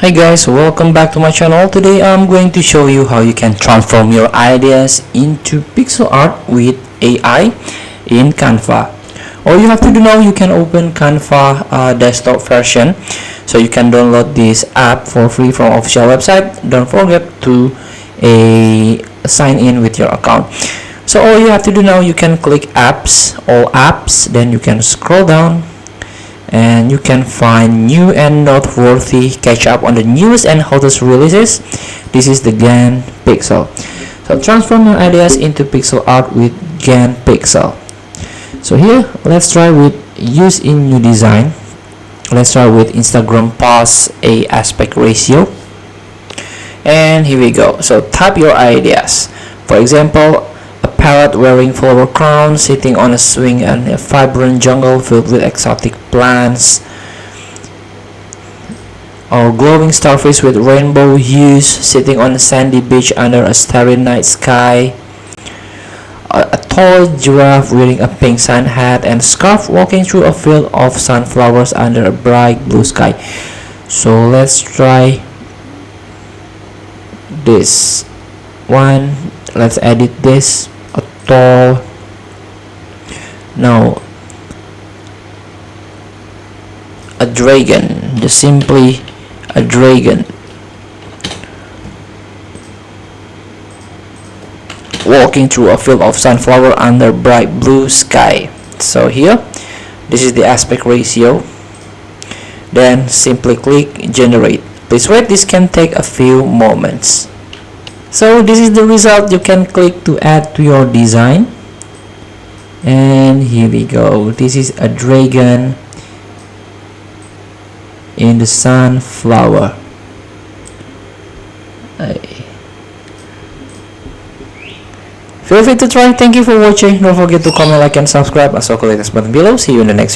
Hi guys, welcome back to my channel. Today I'm going to show you how you can transform your ideas into pixel art with AI in Canva. All you have to do now, you can open Canva desktop version, so you can download this app for free from official website. Don't forget to sign in with your account. So all you have to do now, you can click apps, all apps, then you can scroll down and you can find new and noteworthy, catch up on the newest and hottest releases. This is the GAN Pixel. So transform your ideas into pixel art with GAN Pixel. So here, let's try with use in new design. Let's try with Instagram post a aspect ratio. And here we go. So type your ideas. For example, a parrot wearing flower crown sitting on a swing in a vibrant jungle filled with exotic plants, or glowing starfish with rainbow hues sitting on a sandy beach under a starry night sky, a tall giraffe wearing a pink sun hat and scarf walking through a field of sunflowers under a bright blue sky. So let's try this one. Let's edit this. A tall, now a dragon, just simply a dragon walking through a field of sunflower under bright blue sky. So here, this is the aspect ratio. Then simply click generate. Please wait, this can take a few moments. So this is the result. You can click to add to your design, and here we go. This is a dragon in the sunflower. Feel free to try. Thank you for watching. Don't forget to comment, like, and subscribe. Also click this button below. See you in the next video.